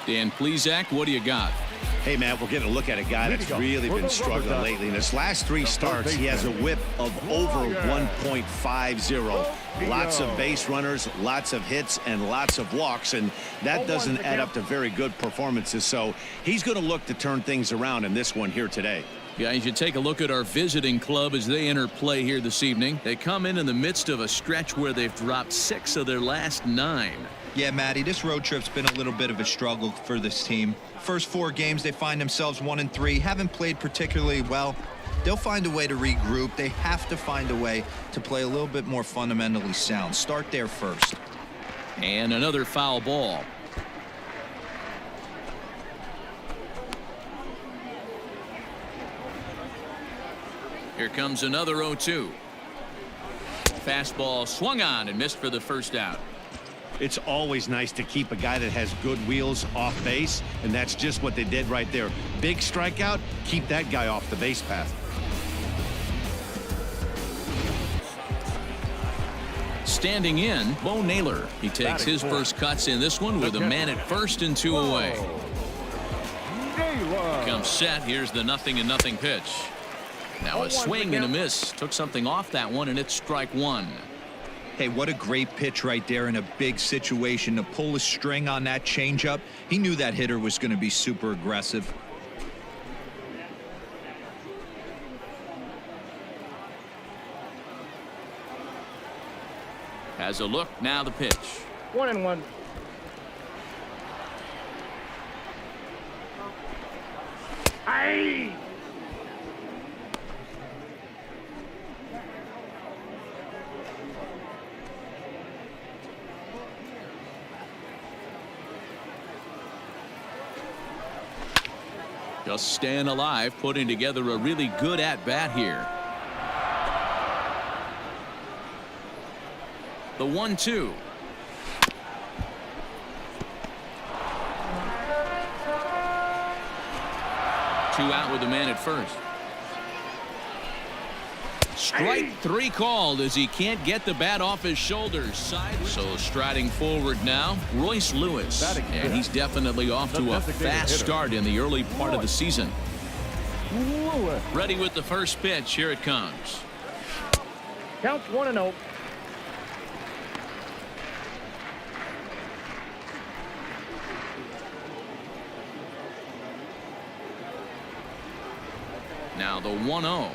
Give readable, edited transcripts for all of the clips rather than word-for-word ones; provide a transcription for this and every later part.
Dan Plesac, what do you got? Hey, man, we're getting a look at a guy that's really been struggling lately. In his last 3 starts, he has a whip of over 1.50. Lots of base runners, lots of hits, and lots of walks, and that doesn't add up to very good performances. So he's going to look to turn things around in this one here today. Guys, you take a look at our visiting club as they enter play here this evening. They come in the midst of a stretch where they've dropped 6 of their last 9. Yeah, Matty, this road trip's been a little bit of a struggle for this team. First 4 games, they find themselves 1-3, haven't played particularly well. They'll find a way to regroup. They have to find a way to play a little bit more fundamentally sound. Start there first. And another foul ball. Here comes another 0-2. Fastball swung on and missed for the first out. It's always nice to keep a guy that has good wheels off base, and that's just what they did right there. Big strikeout, keep that guy off the base path. Standing in, Bo Naylor. He takes his first cuts in this one with a man at first and 2 away. Comes set. Here's the 0-0 pitch. Now a swing and a miss. Took something off that one, and it's strike 1. Hey, what a great pitch right there in a big situation to pull a string on that changeup. He knew that hitter was going to be super aggressive. Has a look. Now the pitch. 1-1. Aye. Just staying alive, putting together a really good at-bat here. The 1-2. 2 out with the man at first. Strike 3 called as he can't get the bat off his shoulders. So striding forward now, Royce Lewis. And he's definitely off to a fast start in the early part of the season. Ready with the first pitch. Here it comes. Counts 1-0. Now the 1-0.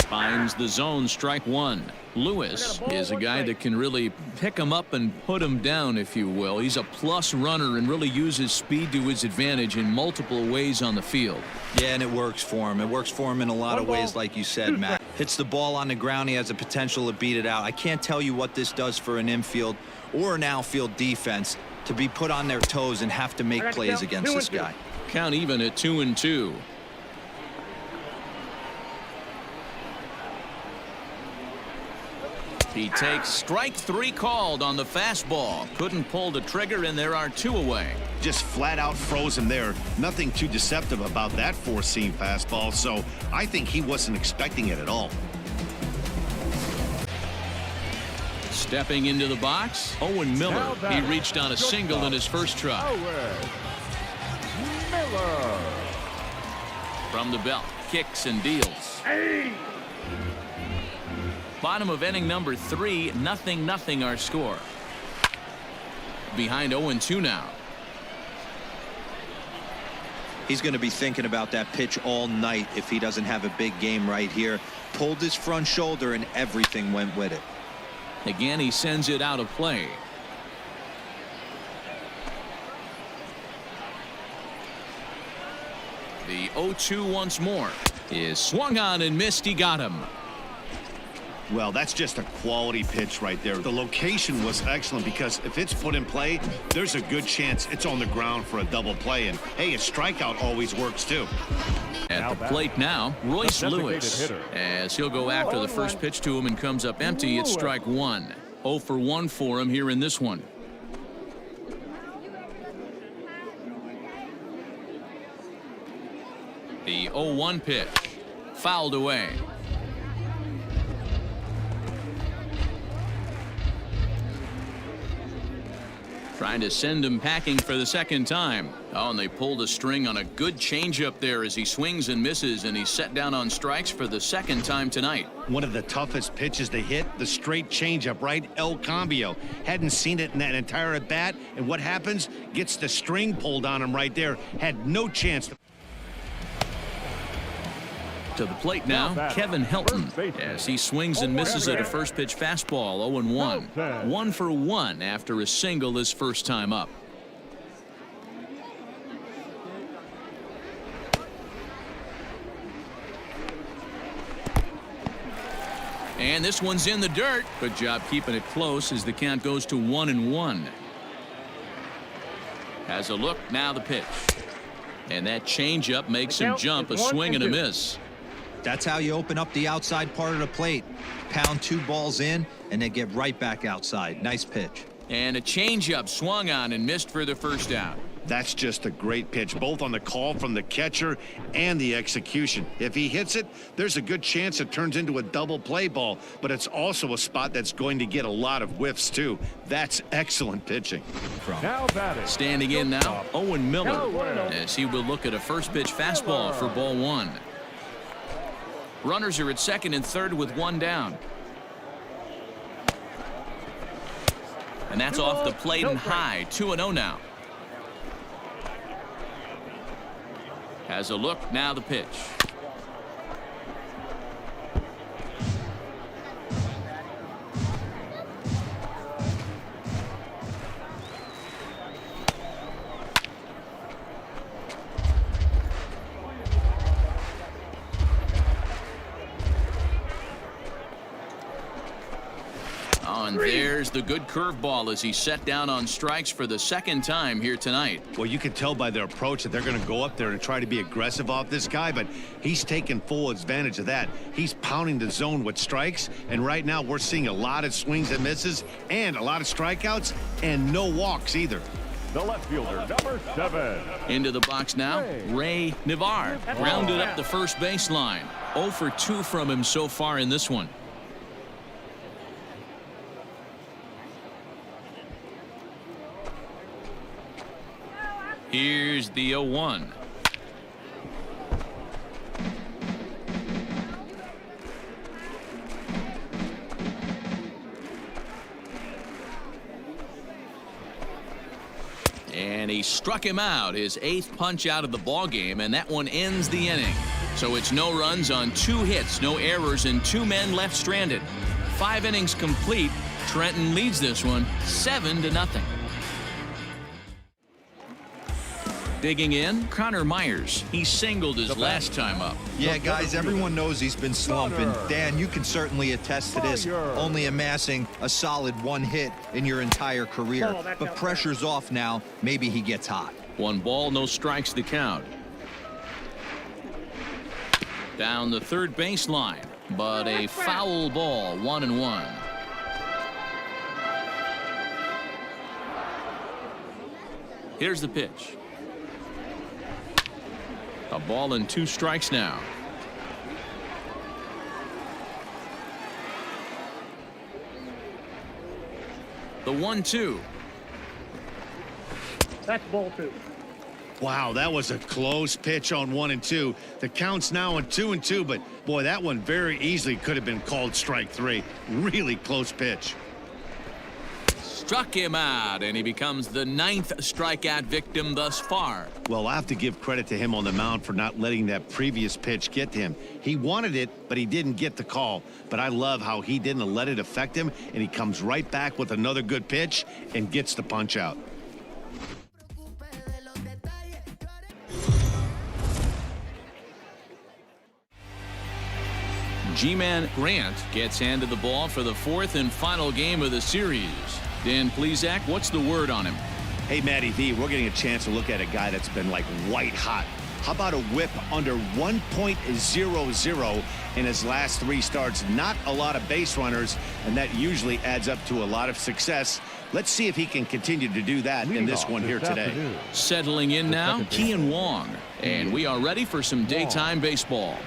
Finds the zone, strike 1. Lewis is a guy that can really pick him up and put him down, if you will. He's a plus runner and really uses speed to his advantage in multiple ways on the field. Yeah, and it works for him. It works for him in a lot of ways, like you said, Matt. Hits the ball on the ground. He has a potential to beat it out. I can't tell you what this does for an infield or an outfield defense to be put on their toes and have to make plays against this guy. Count even at 2-2. He takes strike 3 called on the fastball. Couldn't pull the trigger, and there are 2 away. Just flat out froze him there. Nothing too deceptive about that 4-seam fastball, so I think he wasn't expecting it at all. Stepping into the box, Owen Miller. He reached on a single in his first try. Miller. From the belt, kicks and deals. Hey. Bottom of inning number 3, 0-0 our score. Behind 0-2 now. He's going to be thinking about that pitch all night if he doesn't have a big game right here. Pulled his front shoulder and everything went with it. Again, he sends it out of play. The 0-2 once more is swung on and missed. He got him. Well, that's just a quality pitch right there. The location was excellent because if it's put in play, there's a good chance it's on the ground for a double play. And, hey, a strikeout always works, too. At the plate now, Royce Lewis. As he'll go after the first pitch to him and comes up empty, it's strike 1. 0 for 1 for him here in this one. The 0-1 pitch. Fouled away. Trying to send him packing for the second time. Oh, and they pulled a string on a good changeup there as he swings and misses, and he's set down on strikes for the second time tonight. One of the toughest pitches to hit, the straight changeup, right? El Cambio. Hadn't seen it in that entire at bat, and what happens? Gets the string pulled on him right there. Had no chance. To the plate now, Kevin Helton, as he swings and misses at a first pitch fastball. 0-1. 1 for 1 after a single his first time up. And this one's in the dirt. Good job keeping it close as the count goes to 1-1. Has a look, now the pitch. And that changeup makes him jump, a swing and a miss. That's how you open up the outside part of the plate. Pound 2 balls in and then get right back outside. Nice pitch. And a changeup swung on and missed for the first out. That's just a great pitch, both on the call from the catcher and the execution. If he hits it, there's a good chance it turns into a double play ball, but it's also a spot that's going to get a lot of whiffs too. That's excellent pitching. Standing in now, Owen Miller, as he will look at a first pitch fastball for ball 1. Runners are at second and third with 1 down. And that's off the plate and high. 2-0 now. Has a look, now the pitch. Oh, and there's the good curveball as he's set down on strikes for the second time here tonight. Well, you can tell by their approach that they're going to go up there and try to be aggressive off this guy, but he's taking full advantage of that. He's pounding the zone with strikes, and right now we're seeing a lot of swings and misses and a lot of strikeouts and no walks either. The left fielder, number 7. Into the box now, Ray Navar. Grounded up the first baseline. 0 for 2 from him so far in this one. Here's the 0-1. And he struck him out, his 8th punch out of the ball game, and that one ends the inning. So it's no runs on 2 hits, no errors, and 2 men left stranded. 5 innings complete. Trenton leads this one 7-0. Digging in, Connor Myers. He singled his last time up. Yeah, guys, everyone knows he's been slumping. Dan, you can certainly attest to this, only amassing a solid 1 hit in your entire career. But pressure's off now. Maybe he gets hot. 1 ball, no strikes to count. Down the third baseline, but a foul ball, 1-1. Here's the pitch. A ball and 2 strikes now. The 1-2. That's ball 2. Wow, that was a close pitch on 1 and 2. The count's now on 2 and 2, but boy, that one very easily could have been called strike 3. Really close pitch. Struck him out, and he becomes the 9th strikeout victim thus far. Well, I have to give credit to him on the mound for not letting that previous pitch get to him. He wanted it, but he didn't get the call. But I love how he didn't let it affect him, and he comes right back with another good pitch and gets the punch out. G-Man Grant gets handed the ball for the 4th and final game of the series. Dan Plesac, what's the word on him? Hey, Matty V, we're getting a chance to look at a guy that's been like white hot. How about a whip under 1.00 in his last 3 starts? Not a lot of base runners, and that usually adds up to a lot of success. Let's see if he can continue to do that in this one here today. Settling in now, Keyan Wong, and we are ready for some daytime baseball.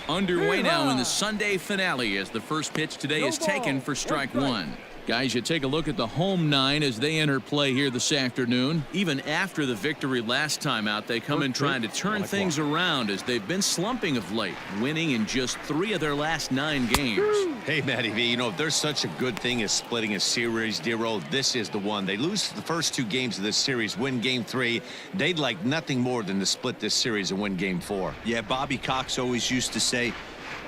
Underway now in the Sunday finale as the first pitch today is taken for strike 1. Guys, you take a look at the home nine as they enter play here this afternoon. Even after the victory last time out, they come in trying to turn things around as they've been slumping of late, winning in just 3 of their last 9 games. Hey, Matty V, you know, if there's such a good thing as splitting a series, Dero, this is the one. They lose the first 2 games of this series, win game 3. They'd like nothing more than to split this series and win game 4. Yeah, Bobby Cox always used to say,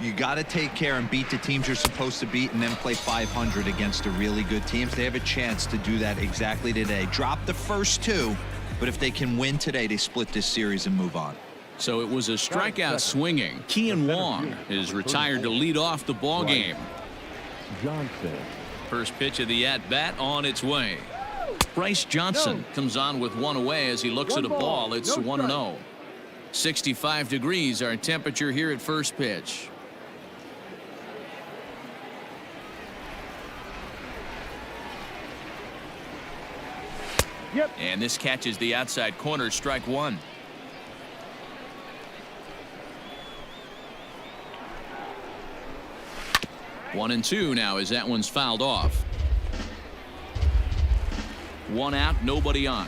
you got to take care and beat the teams you're supposed to beat and then play 500 against the really good teams. They have a chance to do that exactly today. Drop the first 2, but if they can win today, they split this series and move on. So it was a strikeout swinging. Keyan Wong is retired to lead off the ball game. Johnson. First pitch of the at-bat on its way. Bryce Johnson comes on with 1 away as he looks at a ball. It's 1-0. 65 degrees our temperature here at first pitch. Yep. And this catches the outside corner, strike 1. One and 2 now as that one's fouled off. 1 out, nobody on.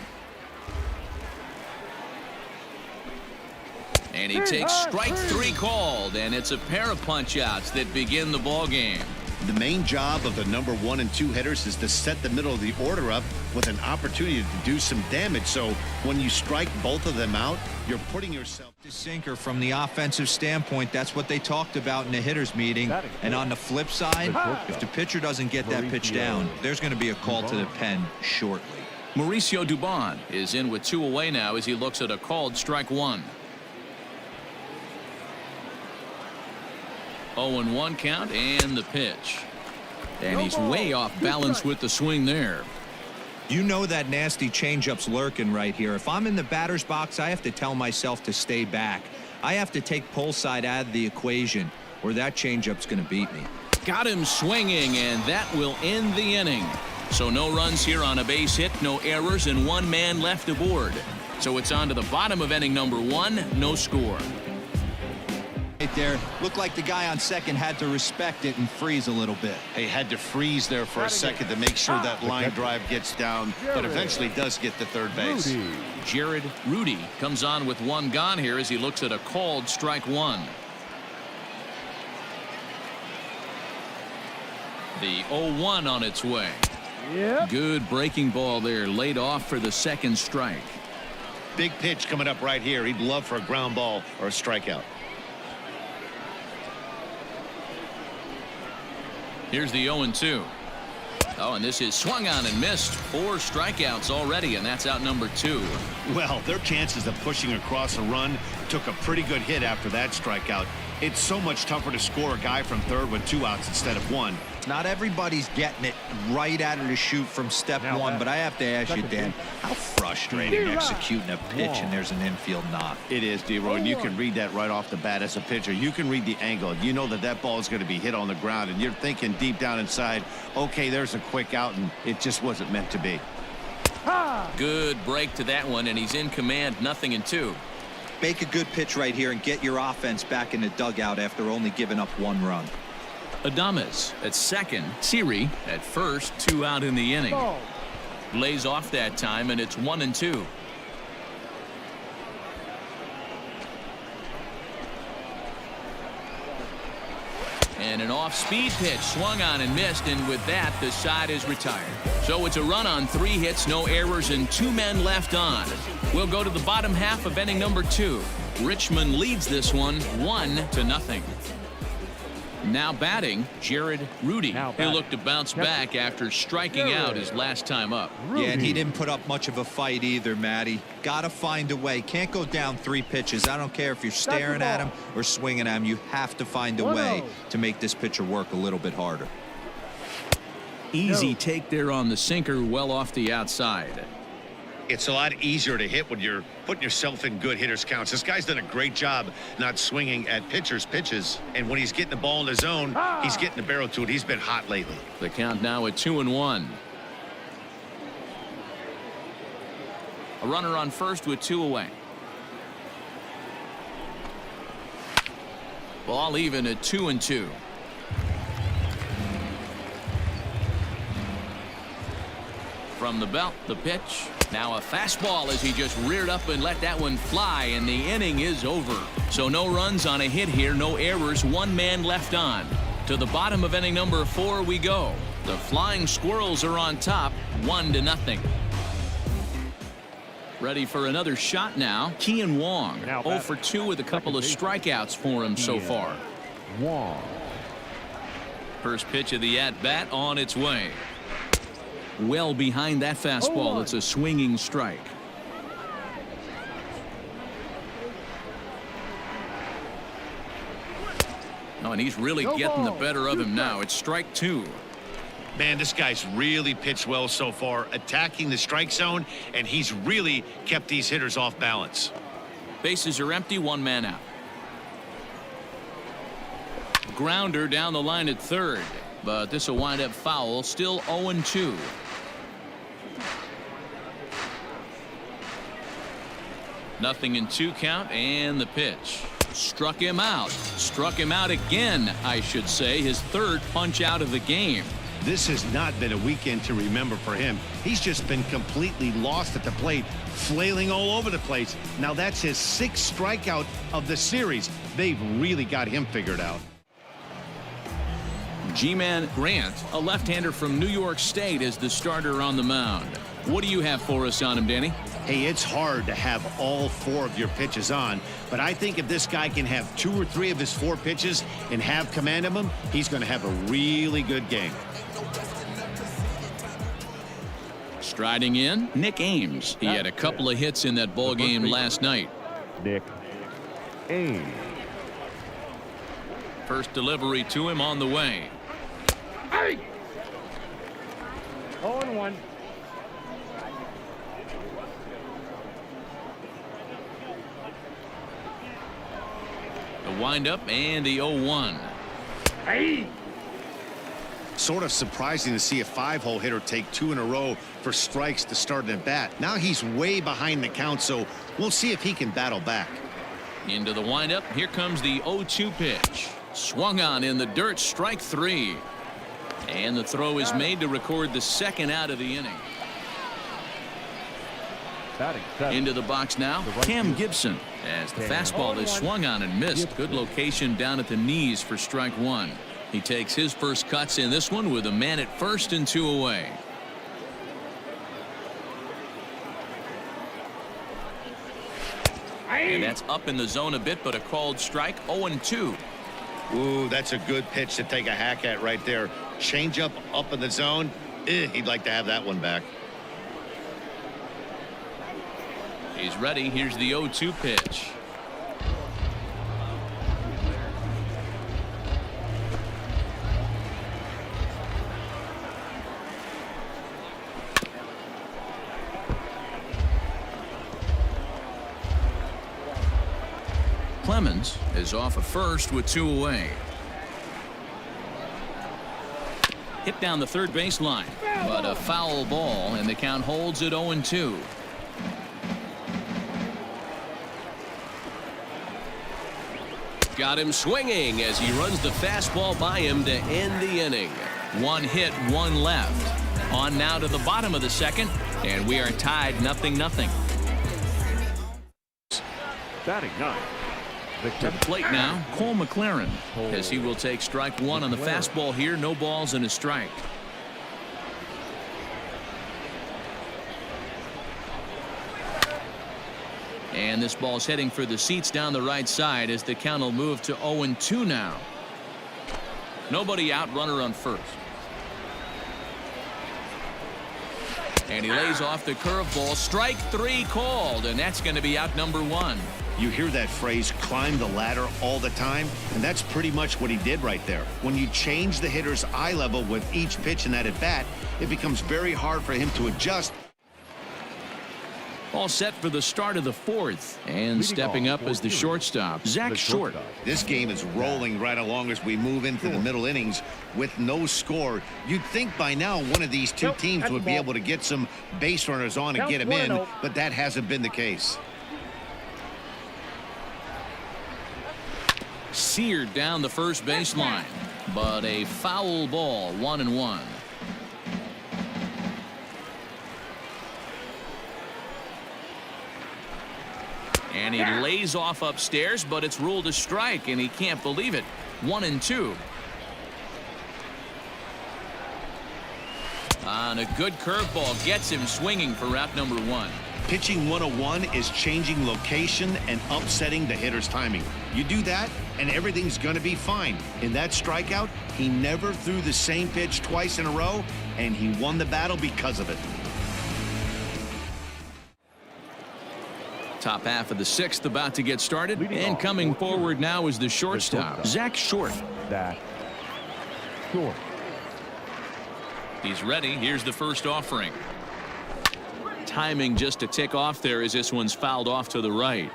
And he takes strike 3 called, and it's a pair of punch outs that begin the ball game. The main job of the number 1 and 2 hitters is to set the middle of the order up with an opportunity to do some damage. So when you strike both of them out, you're putting yourself The sinker from the offensive standpoint, that's what they talked about in the hitters meeting. And on the flip side, if the pitcher doesn't get that pitch down, there's going to be a call to the pen shortly. Mauricio Dubon is in with 2 away now as he looks at a called strike 1. 0-1 count and the pitch. And he's way off balance with the swing there. You know that nasty changeup's lurking right here. If I'm in the batter's box, I have to tell myself to stay back. I have to take pull side out of the equation, or that changeup's going to beat me. Got him swinging, and that will end the inning. So no runs here on a base hit, no errors, and 1 man left aboard. So it's on to the bottom of inning number 1, no score. Right there, looked like the guy on second had to respect it and freeze a little bit. He had to freeze there for a second to make sure that line drive gets down, but eventually does get to third base. Jared Rudy comes on with 1 gone here as he looks at a called strike 1. The 0-1 on its way. Good breaking ball there, laid off for the second strike. Big pitch coming up right here. He'd love for a ground ball or a strikeout. Here's the 0-2. Oh, and this is swung on and missed. 4 strikeouts already, and that's out number 2. Well, their chances of pushing across a run took a pretty good hit after that strikeout. It's so much tougher to score a guy from third with 2 outs instead of 1. Not everybody's getting it right out of the chute from step 1, but I have to ask you, Dan, how frustrating executing a pitch and there's an infield knock. It is, D-Roy, and you can read that right off the bat as a pitcher. You can read the angle. You know that that ball is going to be hit on the ground, and you're thinking deep down inside, okay, there's a quick out, and it just wasn't meant to be. Good break to that one, and he's in command, 0-2. Make a good pitch right here and get your offense back in the dugout after only giving up 1 run. Adames at second, Siri at first, 2 out in the inning. Lays off that time, and it's 1-2. And an off-speed pitch swung on and missed, and with that the side is retired. So it's a run on 3 hits, no errors, and 2 men left on. We'll go to the bottom half of inning number 2. Richmond leads this one 1-0. Now batting, Jared Rudy. He'll look to bounce back after striking out his last time up. Yeah, and he didn't put up much of a fight either, Matty. Got to find a way. Can't go down 3 pitches. I don't care if you're staring at him or swinging at him. You have to find a way to make this pitcher work a little bit harder. Easy take there on the sinker, well off the outside. It's a lot easier to hit when you're putting yourself in good hitters counts. This guy's done a great job not swinging at pitchers' pitches, and when he's getting the ball in the zone, he's getting the barrel to it. He's been hot lately. The count now at 2-1. A runner on first with 2 away. Ball even at 2-2. From the belt, the pitch. Now a fastball as he just reared up and let that one fly, and the inning is over. So no runs on a hit here, no errors, one man left on. To the bottom of inning number 4 we go. The Flying Squirrels are on top, 1-0. Ready for another shot now. Keyan Wong, 0 for 2 with a couple of strikeouts for him so far. Wong. First pitch of the at-bat on its way. Well behind that fastball. It's a swinging strike. Oh, and he's really getting the better of him now. It's strike 2. Man, this guy's really pitched well so far, attacking the strike zone, and he's really kept these hitters off balance. Bases are empty, one man out. Grounder down the line at third, but this will wind up foul. Still 0-2. Nothing in 2 count, and the pitch. Struck him out. Struck him out again, I should say. His 3rd punch out of the game. This has not been a weekend to remember for him. He's just been completely lost at the plate, flailing all over the place. Now that's his 6th strikeout of the series. They've really got him figured out. G-Man Grant, a left-hander from New York State, is the starter on the mound. What do you have for us on him, Danny? Hey, it's hard to have all 4 of your pitches on, but I think if this guy can have 2 or 3 of his 4 pitches and have command of them, he's going to have a really good game. Striding in, Nick Ames. He had a couple of hits in that ball game last night. Nick Ames. First delivery to him on the way. 0-1. The windup and the 0-1. Hey. Sort of surprising to see a 5-hole hitter take 2 in a row for strikes to start an at-bat. Now he's way behind the count, so we'll see if he can battle back. Into the windup. Here comes the 0-2 pitch. Swung on in the dirt. Strike 3. And the throw is made to record the 2nd out of the inning. Into the box now, Cam Gibson, as the fastball is swung on and missed. Good location down at the knees for strike 1. He takes his first cuts in this one with a man at first and 2 away. And that's up in the zone a bit, but a called strike. 0-2. Ooh, that's a good pitch to take a hack at right there. Change up in the zone. He'd like to have that one back. He's ready. Here's the 0-2 pitch. Clemens is off at first with 2 away. Hit down the third baseline, but a foul ball, and the count holds at 0-2. Got him swinging as he runs the fastball by him to end the inning. 1 hit, 1 left. On now to the bottom of the 2nd, and we are tied 0-0. Batting 9. To the plate now, Cole McLaren, as he will take strike 1 on the fastball here. No balls and a strike. And this ball's heading for the seats down the right side as the count will move to 0-2 now. Nobody out, runner on first. And he lays off the curveball. Strike 3 called, and that's going to be out number 1. You hear that phrase, climb the ladder, all the time, and that's pretty much what he did right there. When you change the hitter's eye level with each pitch in that at bat, it becomes very hard for him to adjust. All set for the start of the 4th, and stepping up as the shortstop, Zach Short. This game is rolling right along as we move into the middle innings with no score. You'd think by now one of these two teams would be able to get some base runners on and get them in, but that hasn't been the case. Seared down the first baseline, but a foul ball. 1-1. And he lays off upstairs, but it's ruled a strike, and he can't believe it. 1-2. On a good curveball gets him swinging for out number 1. Pitching 101 is changing location and upsetting the hitter's timing. You do that, and everything's going to be fine. In that strikeout, he never threw the same pitch twice in a row, and he won the battle because of it. Top half of the 6th about to get started, and coming forward now is the shortstop, Zach Short. Zach Short. He's ready. Here's the first offering. Timing just to tick off there as this one's fouled off to the right.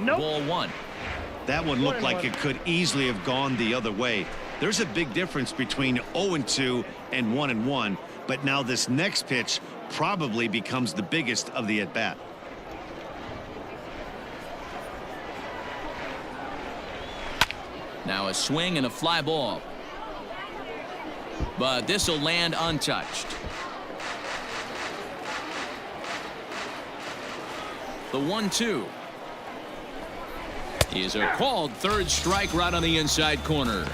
Nope. Ball 1. That one looked like it could easily have gone the other way. There's a big difference between 0-2 and 1-1, but now this next pitch probably becomes the biggest of the at-bat. Now a swing and a fly ball. But this will land untouched. The 1-2 is a called third strike right on the inside corner.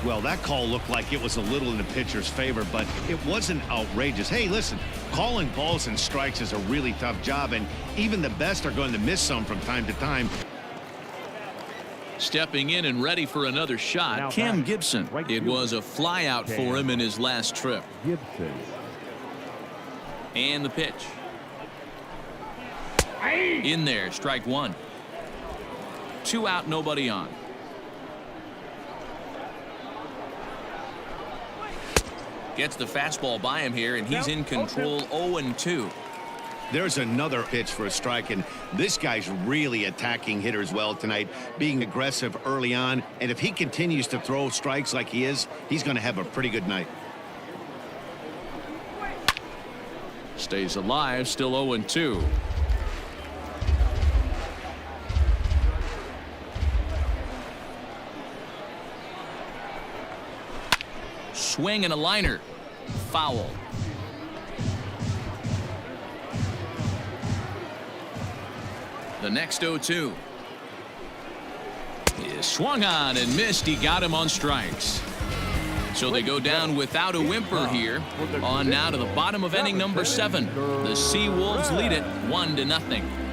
Well, that call looked like it was a little in the pitcher's favor, but it wasn't outrageous. Hey, listen, calling balls and strikes is a really tough job, and even the best are going to miss some from time to time. Stepping in and ready for another shot, Cam Gibson. It was a fly out for him in his last trip. Gibson. And the pitch. In there, strike 1. 2 out, nobody on. Gets the fastball by him here, and he's in control. 0-2. There's another pitch for a strike, and this guy's really attacking hitters well tonight, being aggressive early on, and if he continues to throw strikes like he is, he's going to have a pretty good night. Stays alive, still 0-2. Swing and a liner. Foul. The next 0-2 is swung on and missed. He got him on strikes. So they go down without a whimper here. On now to the bottom of inning number 7. The Sea Wolves lead it 1-0.